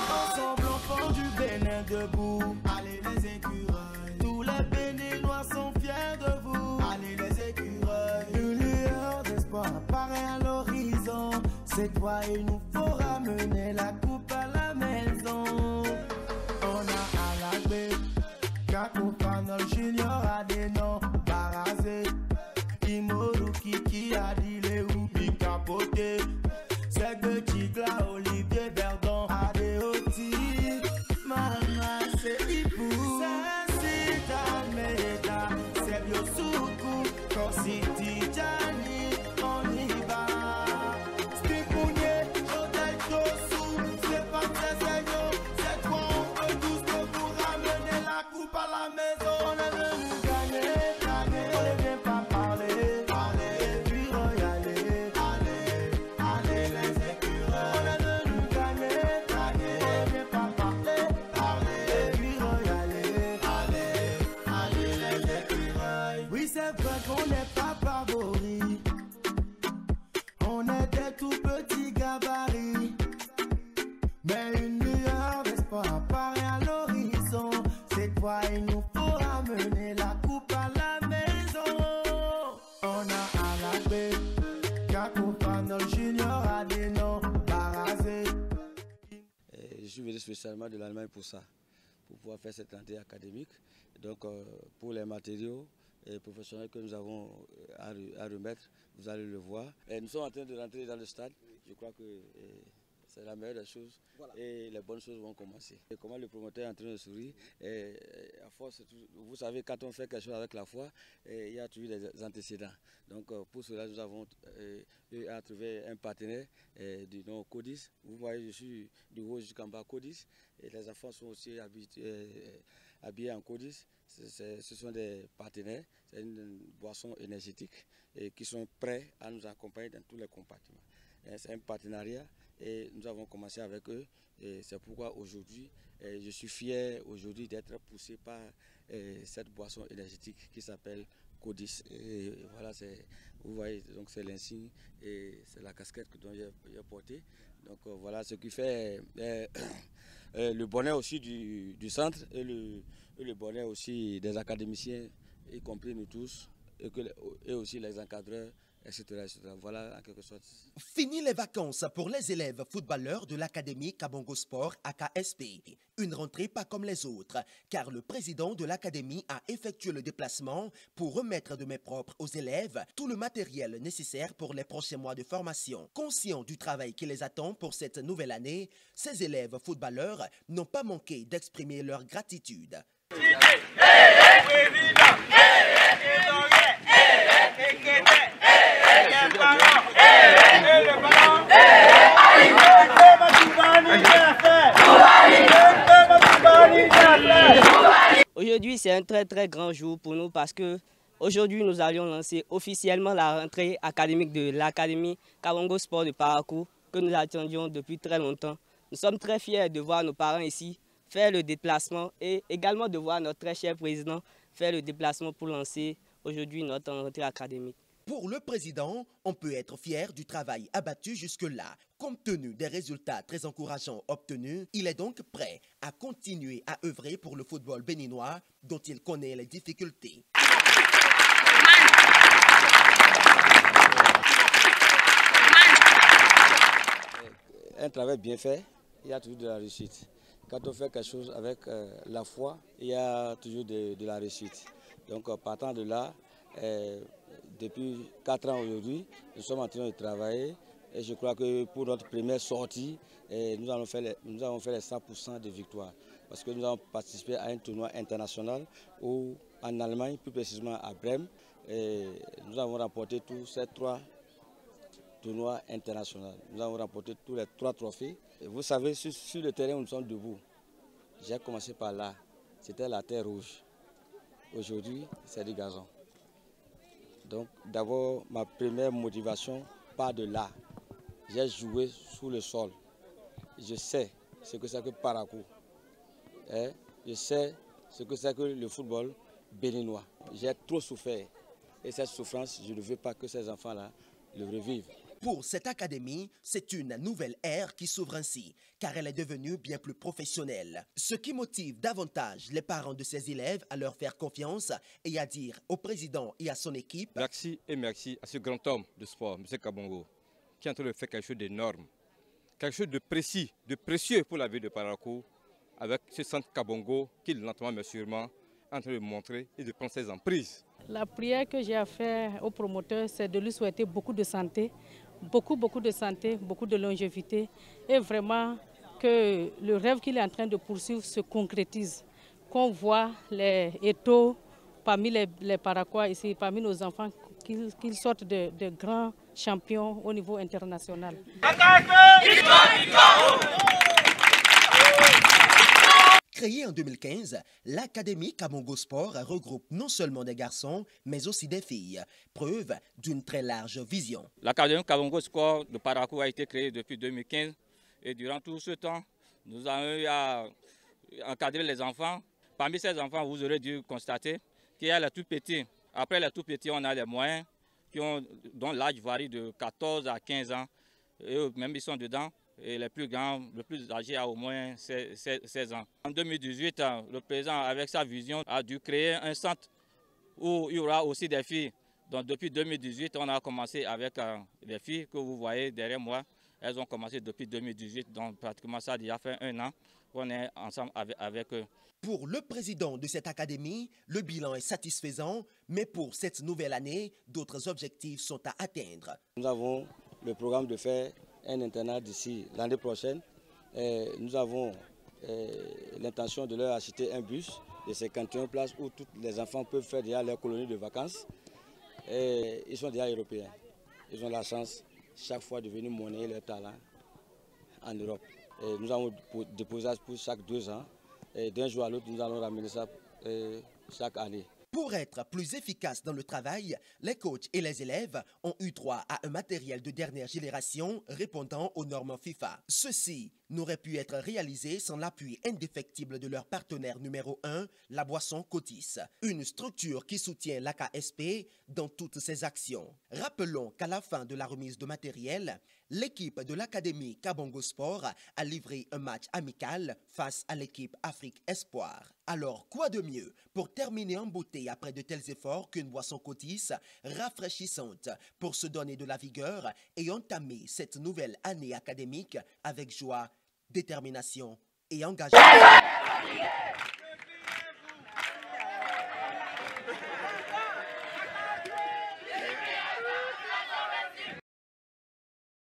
Ensemble enfants du Bénin debout. Allez les écureuils. Tous les Béninois sont fiers de vous. Allez les écureuils. Une lueur d'espoir apparaît à l'horizon. C'est toi, il nous faut ramener la coupe à la maison. On a Alabé, Kakou Fanol Junior a des noms. Barazé, Imoru Kiki a dit les Oubi Capoté. C'est que Tigla, Olivier Verdon, Adéoti, Mama, c'est Ipou, c'est Sita Meda, c'est Biosoukou, Korsiti Djani, on y va. Stipounier, Jodel Tossou, c'est pas c'est toi, on peut tous pour ramener la coupe à la maison. On est venu gagner, on ne vient pas parler, et puis regarder. Allez les écureuils. On est venu gagner, on ne vient pas parler, et puis regarder. Allez les écureuils. Oui, c'est vrai qu'on n'est pas favoris. On est des tout petits gabarits. Mais une lueur d'espoir apparaît à l'horizon. C'est toi, il nous faut ramener la coupe à la maison. On a Alabé, Kakou Fanol Junior a des noms. Barazé. Je suis venu spécialement de l'Allemagne pour ça, pour pouvoir faire cette rentrée académique. Donc pour les matériaux professionnels que nous avons à remettre, vous allez le voir. Et nous sommes en train de rentrer dans le stade. Je crois que c'est la meilleure des choses, voilà. Et les bonnes choses vont commencer. Et comment le promoteur est en train de sourire, à force, vous savez, quand on fait quelque chose avec la foi, il y a toujours des antécédents. Donc pour cela, nous avons eu à trouver un partenaire du nom Codis. Vous voyez, je suis du haut jusqu'en bas Codis, et les enfants sont aussi habillés en Codis. Ce sont des partenaires, c'est une boisson énergétique et qui sont prêts à nous accompagner dans tous les compartiments. C'est un partenariat et nous avons commencé avec eux, et c'est pourquoi aujourd'hui je suis fier aujourd'hui d'être poussé par cette boisson énergétique qui s'appelle Codis. Et voilà, vous voyez, donc c'est l'insigne et c'est la casquette que j'ai portée. Donc voilà ce qui fait le bonheur aussi du centre et le bonheur aussi des académiciens, y compris nous tous, et aussi les encadreurs, etc., etc. Voilà en quelque sorte. Fini les vacances pour les élèves footballeurs de l'Académie Kabongo Sport AKSP. Une rentrée pas comme les autres, car le président de l'Académie a effectué le déplacement pour remettre de main propre aux élèves tout le matériel nécessaire pour les prochains mois de formation. Conscients du travail qui les attend pour cette nouvelle année, ces élèves footballeurs n'ont pas manqué d'exprimer leur gratitude. Aujourd'hui, c'est un très très grand jour pour nous parce que aujourd'hui, nous allions lancer officiellement la rentrée académique de l'Académie Kabongo Sport de Parakou que nous attendions depuis très longtemps. Nous sommes très fiers de voir nos parents ici faire le déplacement et également de voir notre très cher président faire le déplacement pour lancer aujourd'hui notre rentrée académique. Pour le président, on peut être fier du travail abattu jusque-là. Compte tenu des résultats très encourageants obtenus, il est donc prêt à continuer à œuvrer pour le football béninois dont il connaît les difficultés. Un travail bien fait, il y a toujours de la réussite. Quand on fait quelque chose avec la foi, il y a toujours de la réussite. Donc partant de là, depuis 4 ans aujourd'hui, nous sommes en train de travailler et je crois que pour notre première sortie, nous avons fait les 100% de victoire. Parce que nous avons participé à un tournoi international où, en Allemagne, plus précisément à Brême, et nous avons remporté tous ces 3 tournois internationaux. Nous avons remporté tous les 3 trophées. Et vous savez, sur le terrain où nous sommes debout, j'ai commencé par là, c'était la terre rouge. Aujourd'hui, c'est du gazon. Donc d'abord, ma première motivation part de là. J'ai joué sous le sol. Je sais ce que c'est que Parakou. Je sais ce que c'est que le football béninois. J'ai trop souffert et cette souffrance, je ne veux pas que ces enfants-là le revivent. Pour cette académie, c'est une nouvelle ère qui s'ouvre ainsi, car elle est devenue bien plus professionnelle. Ce qui motive davantage les parents de ces élèves à leur faire confiance et à dire au président et à son équipe « Merci et merci à ce grand homme de sport, M. Kabongo, qui est en train de faire quelque chose d'énorme, quelque chose de précis, de précieux pour la ville de Parakou, avec ce centre Kabongo qui lentement mais sûrement est en train de montrer et de prendre ses emprises. » La prière que j'ai à faire au promoteur, c'est de lui souhaiter beaucoup de santé, beaucoup de santé, beaucoup de longévité et vraiment que le rêve qu'il est en train de poursuivre se concrétise. Qu'on voit les étaux parmi les Paraquois ici, parmi nos enfants, qu'ils sortent de grands champions au niveau international. Créée en 2015, l'Académie Kabongo Sport regroupe non seulement des garçons, mais aussi des filles, preuve d'une très large vision. L'Académie Kabongo Sport de Parakou a été créée depuis 2015 et durant tout ce temps, nous avons eu à encadrer les enfants. Parmi ces enfants, vous aurez dû constater qu'il y a les tout petits. Après les tout petits, on a les moyens dont l'âge varie de 14 à 15 ans. Et eux, même ils sont dedans. Et les plus grands, le plus âgé a au moins 16 ans. En 2018, le président, avec sa vision, a dû créer un centre où il y aura aussi des filles. Donc depuis 2018, on a commencé avec les filles que vous voyez derrière moi. Elles ont commencé depuis 2018, donc pratiquement ça a déjà fait 1 an qu'on est ensemble avec eux. Pour le président de cette académie, le bilan est satisfaisant, mais pour cette nouvelle année, d'autres objectifs sont à atteindre. Nous avons le programme de faire un internat d'ici l'année prochaine. Nous avons l'intention de leur acheter un bus de 51 places où tous les enfants peuvent faire déjà leur colonie de vacances. Ils sont déjà européens. Ils ont la chance chaque fois de venir monnayer leur talent en Europe. Nous avons déposé ça pour chaque 2 ans. D'un jour à l'autre, nous allons ramener ça chaque année. Pour être plus efficaces dans le travail, les coachs et les élèves ont eu droit à un matériel de dernière génération répondant aux normes FIFA. Ceci n'aurait pu être réalisé sans l'appui indéfectible de leur partenaire numéro 1, la boisson Cotis, une structure qui soutient l'AKSP dans toutes ses actions. Rappelons qu'à la fin de la remise de matériel, l'équipe de l'Académie Kabongo Sport a livré un match amical face à l'équipe Afrique Espoir. Alors, quoi de mieux pour terminer en beauté après de tels efforts qu'une boisson Cotis rafraîchissante pour se donner de la vigueur et entamer cette nouvelle année académique avec joie, détermination et engagement.